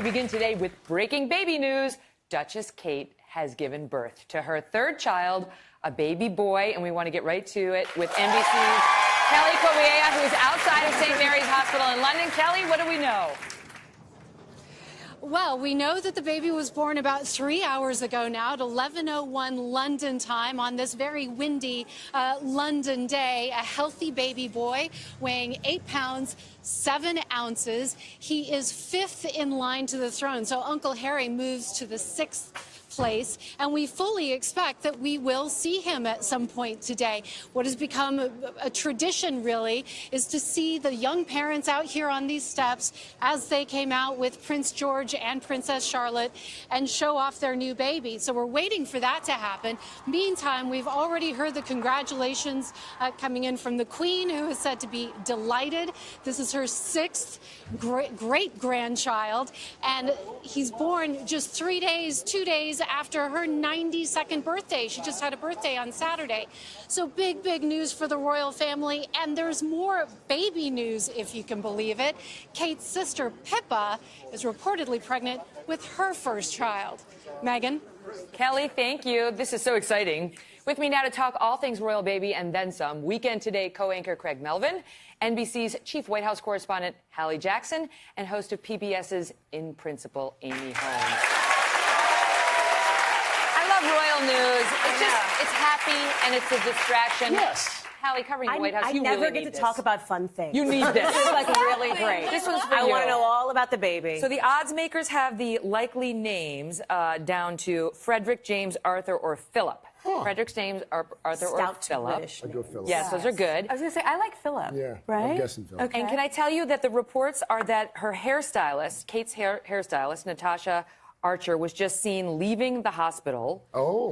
begin today with breaking baby news. Duchess Kate has given birth to her third child, a baby boy, and we want to get right to it with NBC's Kelly TODAY, who is outside of St. Mary's Hospital in London. Kelly, what do we know? Well, we know that the baby was born about 3 hours ago now at 11:01 London time on this very windy London day. A healthy baby boy weighing 8 pounds, 7 ounces. He is fifth in line to the throne. So Uncle Harry moves to the sixth place, and we fully expect that we will see him at some point today. What has become a tradition, really, is to see the young parents out here on these steps as they came out with Prince George and Princess Charlotte and show off their new baby. So we're waiting for that to happen. Meantime, we've already heard the congratulations coming in from the Queen, who is said to be delighted. This is her sixth great-grandchild, and he's born just 2 days after her 92nd birthday. She just had a birthday on Saturday. So big news for the royal family. And there's more baby news, if you can believe it. Kate's sister, Pippa, is reportedly pregnant with her first child. Megyn? Kelly, thank you. This is so exciting. With me now to talk all things royal baby and then some, Weekend Today co-anchor Craig Melvin, NBC's chief White House correspondent Hallie Jackson, and host of PBS's In Principle, Amy Holmes. Royal news. It's happy and it's a distraction. Yes. Hallie, covering the White House, you never really get need to talk about fun things. You need this. This is like really great. This one's for I you. want to know all about the baby. So the odds makers have the likely names down to Frederick, James, Arthur, or Philip. Frederick's names are Arthur or Philip. I go Philip. Yes, those are good. I was going to say, I like Philip. Yeah, right? I'm guessing Philip. Okay. And can I tell you that the reports are that her hairstylist, Kate's hairstylist, Natasha Archer, was just seen leaving the hospital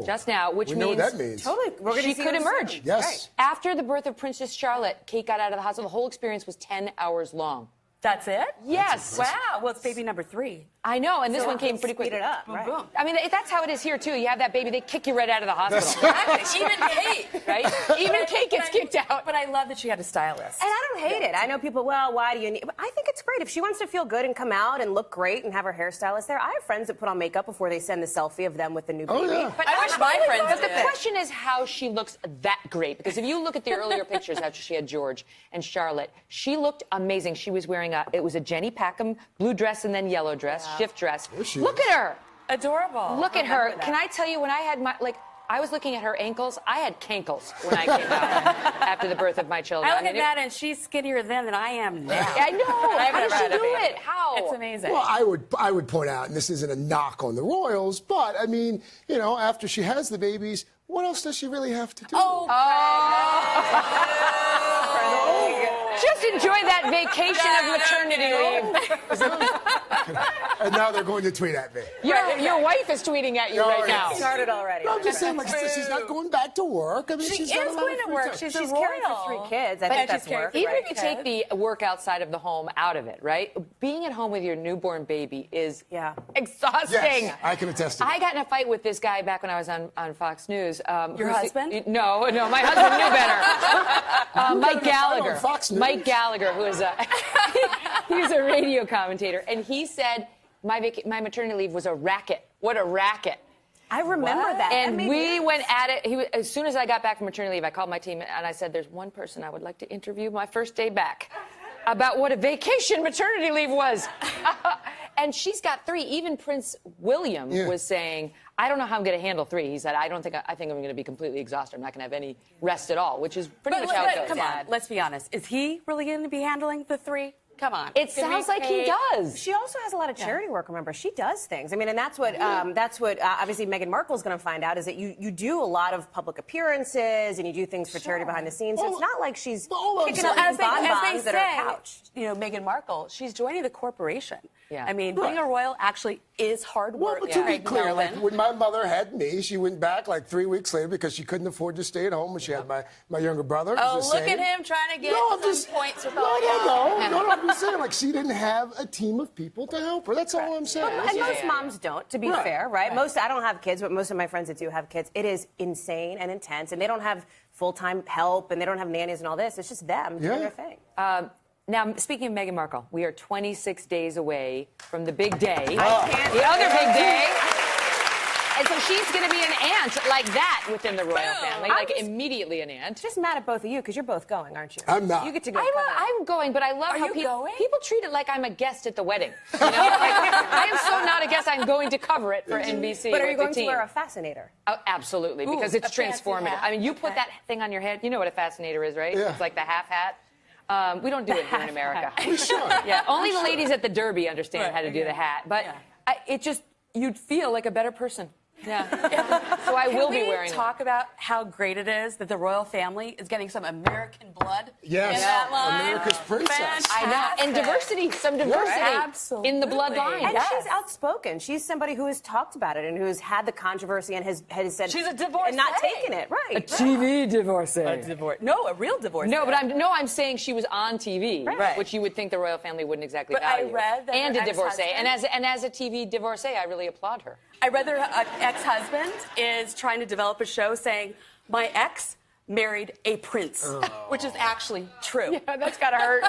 just now, which we know means, what that means. Totally. She could emerge. Yes. Right. After the birth of Princess Charlotte, Kate got out of the hospital. The whole experience was 10 hours long. That's it? Yes. Wow. Well, it's baby number 3. I know, and this one came pretty quick. Speed it up, right? Boom. I mean, that's how it is here, too. You have that baby, they kick you right out of the hospital. Even Kate. Right? Even Kate gets kicked out. But I love that she had a stylist. And I don't hate it. I know people, well, why do you need... But I think it's great. If she wants to feel good and come out and look great and have her hairstylist there, I have friends that put on makeup before they send the selfie of them with the new baby. Yeah. But I wish my friends But did. the question is how she looks that great. Because if you look at the earlier pictures after she had George and Charlotte, she looked amazing. She was wearing it was a Jenny Packham blue dress and then yellow dress, shift dress. Look at her. Adorable. Look at her. Can I tell you, when I had I was looking at her ankles. I had cankles when I came out after the birth of my children. I look at that, and she's skinnier then than I am now. I know. How does she do it? How? It's amazing. Well, I would point out, and this isn't a knock on the royals, but I mean, you know, after she has the babies, what else does she really have to do? Just enjoy that vacation of maternity leave. And now they're going to tweet at me. Your wife is tweeting at you right now. Started already. No, I'm just saying, like, she's not going back to work. I mean, she's got a lot going of to free work. time. She's She's royal. caring for 3 kids. I think that's work. Even right? if you take the work outside of the home out of it, right? Being at home with your newborn baby is exhausting. Yes, I can attest to that. I got in a fight with this guy back when I was on Fox News. Your husband? No, my husband knew better. Mike Gallagher. on Fox News? Mike Gallagher, who is he's a radio commentator, and he said my maternity leave was a racket. What a racket. I remember that. And we went at it. As soon as I got back from maternity leave, I called my team and I said, there's one person I would like to interview my first day back about what a vacation maternity leave was. And she's got 3. Even Prince William was saying, I don't know how I'm going to handle 3. He said, I think I'm going to be completely exhausted. I'm not going to have any rest at all, which is pretty much how it goes. Come on, let's be honest. Is he really going to be handling the 3? Come on. It sounds like he does. She also has a lot of charity work, remember. She does things. I mean, and that's what obviously Meghan Markle's going to find out, is that you do a lot of public appearances and you do things for charity behind the scenes. So it's not like she's kicking up as bonbons they at her couch. You know, Meghan Markle, she's joining the corporation. Yeah. I mean, being a royal actually is hard work. Well, but to be clear, like, when my mother had me, she went back like 3 weeks later because she couldn't afford to stay at home when she had my younger brother. Oh, look at him trying to get some points with all No, I'm just saying, like, she didn't have a team of people to help her. That's all I'm saying. And most moms don't, to be fair, right? I don't have kids, but most of my friends that do have kids, it is insane and intense, and they don't have full-time help, and they don't have nannies and all this. It's just them doing their thing. Now, speaking of Meghan Markle, we are 26 days away from the big day. I can't- The other big day. And so she's going to be an aunt like that within the royal family, like immediately an aunt. Just mad at both of you because you're both going, aren't you? I'm not. You get to go. I'm going, but I love how you going? people treat it like I'm a guest at the wedding. You know? Like, I am so not a guest. I'm going to cover it for NBC. But are you with the going to team. wear a fascinator? Oh, absolutely, because it's a fancy transformative. hat. I mean, you put that thing on your head. You know what a fascinator is, right? Yeah. It's like the half hat. We don't do it here in America. Sure. Yeah, only the ladies at the Derby understand how to do the hat. But it just, you'd feel like a better person. Yeah. So I will be wearing Can we talk about how great it is that the royal family is getting some American blood Yes, in that line? America's princess. Fantastic. I know, and diversity, some diversity Absolutely. in the bloodline. And Yes. she's outspoken. She's somebody who has talked about it and who has had the controversy and has said She's a divorcee. and not taken it. Right. TV divorcee. No, a real divorce. No, but I'm saying she was on TV, Right. which you would think the royal family wouldn't exactly But I value. read that and her a divorcee, ex-husband- and as a TV divorcee, I really applaud her. I read their ex-husband is trying to develop a show saying, my ex married a prince, which is actually true. Yeah, that's gotta hurt.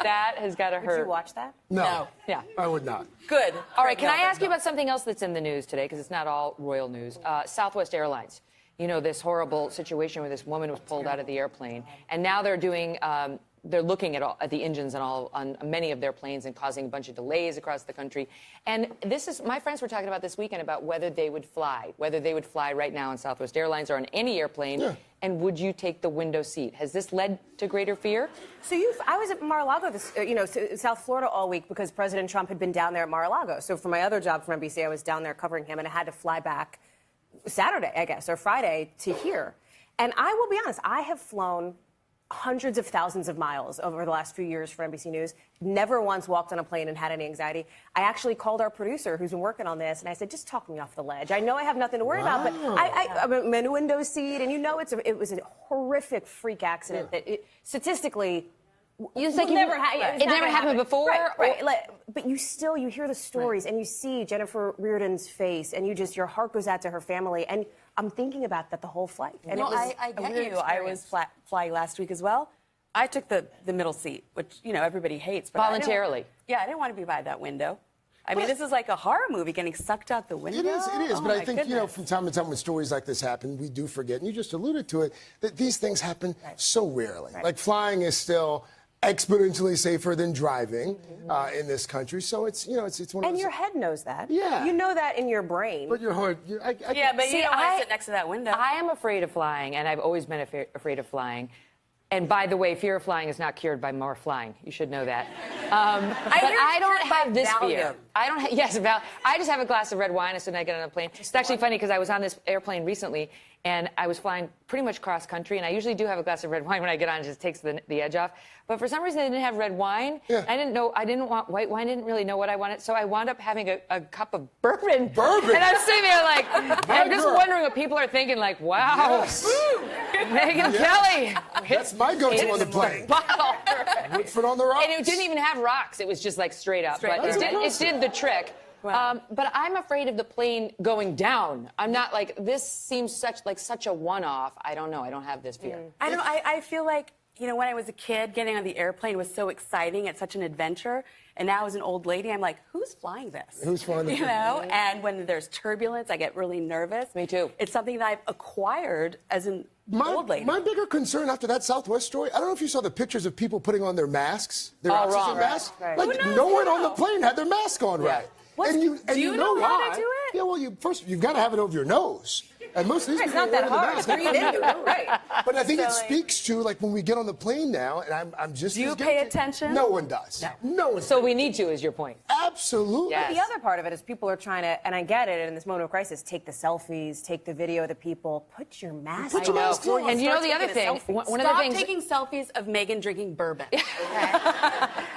That has gotta hurt. Did you watch that? No. Yeah. I would not. Good. All right, can I ask you about something else that's in the news today? Because it's not all royal news. Southwest Airlines. You know, this horrible situation where this woman was pulled out of the airplane. And now they're doing, they're looking at the engines and all on many of their planes and causing a bunch of delays across the country. And this is, my friends were talking about this weekend about whether they would fly right now on Southwest Airlines or on any airplane. Yeah. And would you take the window seat? Has this led to greater fear? So I was at Mar-a-Lago, South Florida all week because President Trump had been down there at Mar-a-Lago. So for my other job from NBC, I was down there covering him, and I had to fly back Saturday, I guess, or Friday to here. And I will be honest, I have flown hundreds of thousands of miles over the last few years for NBC News. Never once walked on a plane and had any anxiety. I actually called our producer who's been working on this, and I said, just talk me off the ledge. I know I have nothing to worry about, but I'm in a window seat, and you know it was a horrific freak accident that statistically It never never happened before? Right. But you hear the stories and you see Jennifer Reardon's face and your heart goes out to her family. And I'm thinking about that the whole flight. And No, it was I a get weird you. I experience. was flying last week as well. I took the middle seat, which, everybody hates. But Voluntarily. I didn't want to be by that window. I mean, this is like a horror movie getting sucked out the window. It is. Oh, But I my think, goodness. from time to time when stories like this happen, we do forget, and you just alluded to it, that these things happen so rarely. Like flying is still exponentially safer than driving in this country. So it's, it's one of those. And your head knows that. Yeah. You know that in your brain. But your heart, Yeah, but you don't want to sit next to that window. I am afraid of flying, and I've always been afraid of flying. And by the way, fear of flying is not cured by more flying. You should know that. But I don't have this fear. I don't. I just have a glass of red wine as soon as I get on a plane. It's actually funny because I was on this airplane recently, and I was flying pretty much cross country, and I usually do have a glass of red wine when I get on. It just takes the edge off. But for some reason, they didn't have red wine. Yeah. I didn't want white wine. I didn't really know what I wanted, so I wound up having a cup of bourbon. Bourbon. And I'm sitting there like, I'm just wondering what people are thinking. Like, wow, Yes. Megyn Kelly. That's my go-to on the plane. Bottle. Foot on the rocks. And it didn't even have rocks. It was just like straight up. Straight But up. it did the trick. Wow. But I'm afraid of the plane going down. I'm not like, this seems such a one-off. I don't know. I don't have this fear. I feel like, when I was a kid, getting on the airplane was so exciting. It's such an adventure. And now as an old lady, I'm like, who's flying this? Who's flying this? And when there's turbulence, I get really nervous. Me too. It's something that I've acquired as an old lady. My bigger concern after that Southwest story, I don't know if you saw the pictures of people putting on their masks, their All oxygen wrong. masks. Right. Like, Who knows no one now? on the plane had their mask on right. And you know know why? how to do it? Yeah, well, you've got to have it over your nose. And most of these It's people not that don't wear hard. the mask. Breathe into it. Right. But I think it So, like- speaks to, like, when we get on the plane now, and I'm just Do you as pay guilty. attention? No one does. No one. So we need to, is your point. Absolutely. Yes. The other part of it is people are trying to, and I get it, in this moment of crisis, take the selfies, take the video of the people, put your mask Put your on. mask on. And you know Start the other taking a thing, selfie. one of the Stop things, taking selfies of Megyn drinking bourbon.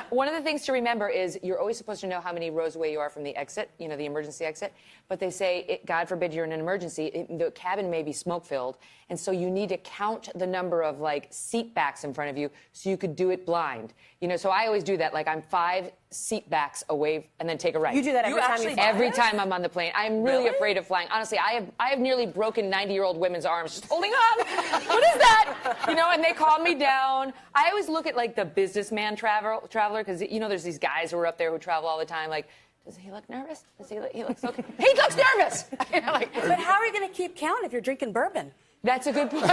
one of the things to remember is you're always supposed to know how many rows away you are from the exit, the emergency exit. But they say, God forbid you're in an emergency, the cabin may be smoke-filled, and so you need to count the number of seat backs in front of you so you could do it blind. So I always do that. Like I'm 5 seat backs away and then take a right. You do that every time you actually fly? Every time I'm on the plane. I'm really afraid of flying. Honestly, I have nearly broken 90-year-old women's arms just holding on. What is that? You know, and they calm me down. I always look at like the businessman traveler because you know there's these guys who are up there who travel all the time. Like, does he look nervous? He looks okay. He looks nervous. You know, like, But how are you going to keep count if you're drinking bourbon? that's a good point.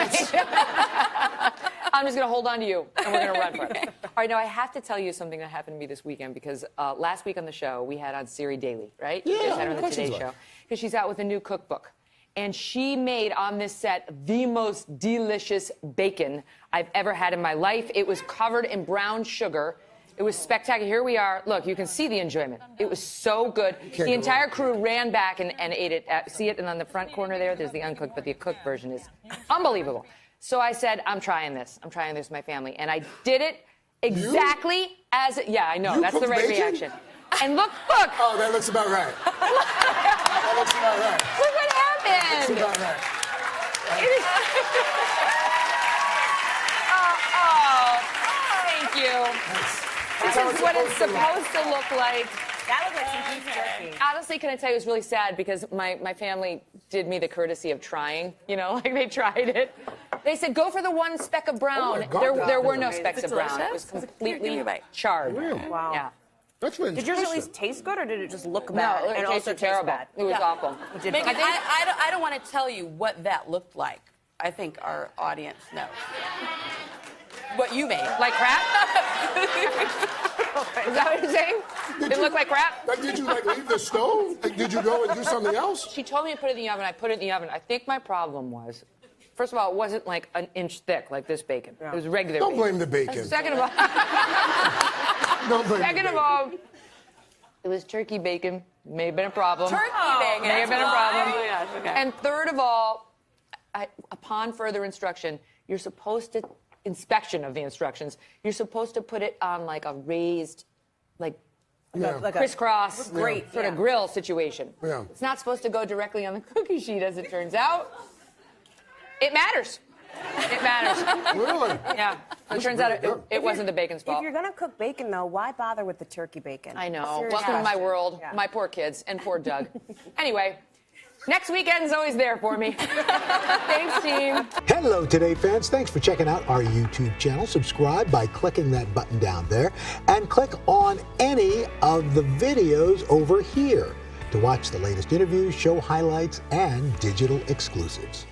I'm just going to hold on to you, and we're going to run for it. All right, now I have to tell you something that happened to me this weekend because last week on the show, we had on Siri Daily, right? Yeah, You guys had her on of the course Today she's Show. like. Because she's out with a new cookbook. And she made on this set the most delicious bacon I've ever had in my life. It was covered in brown sugar. It was spectacular. Here we are. Look, you can see the enjoyment. It was so good. The entire crew ran back and ate it. See it? And on the front corner there's the uncooked, but the cooked version is unbelievable. So I said, I'm trying this. I'm trying this with my family. And I did it exactly as, yeah, I know. You That's the cooked right bacon? reaction. And look. Oh, that looks about right. That looks about right. Look what happened. That's about right. Thank you. This is what it's supposed to look like. That looked like some beef jerky. Honestly, can I tell you, it was really sad because my family did me the courtesy of trying. You know, like they tried it. They said, go for the one speck of brown. Oh my God, there were no that's specks of brown. It was delicious? completely Give me a bite. charred. Really? Wow. Yeah. That's really Did yours at impressive. least taste good, or did it just look No, bad? it and also tasted taste terrible. bad? It was awful. Did Megyn, both. I don't want to tell you what that looked like. I think our audience knows. What you made. Like crap? Is that what you're saying? Did it look like crap? Like, did you leave the stove? Like, did you go and do something else? She told me to put it in the oven. I put it in the oven. I think my problem was, first of all, it wasn't like an inch thick like this bacon. It was regular Don't bacon. blame the bacon. Second of all, Don't blame the second of bacon. all, it was turkey bacon. May have been a problem. Turkey bacon. May have been a problem. Oh, my gosh, okay. And third of all, upon further instruction, you're supposed to, inspection of the instructions, you're supposed to put it on like a raised, like Like a crisscross grate, sort of grill situation. Yeah. It's not supposed to go directly on the cookie sheet, as it turns out. It matters. It matters. Really? Yeah. So it turns out it wasn't the bacon's If fault. you're gonna cook bacon, though, why bother with the turkey bacon? I know. Serious Welcome to my question. world. Yeah. My poor kids and poor Doug. Anyway, next weekend's always there for me. Thanks, team. Hello, Today fans. Thanks for checking out our YouTube channel. Subscribe by clicking that button down there and click on any of the videos over here to watch the latest interviews, show highlights, and digital exclusives.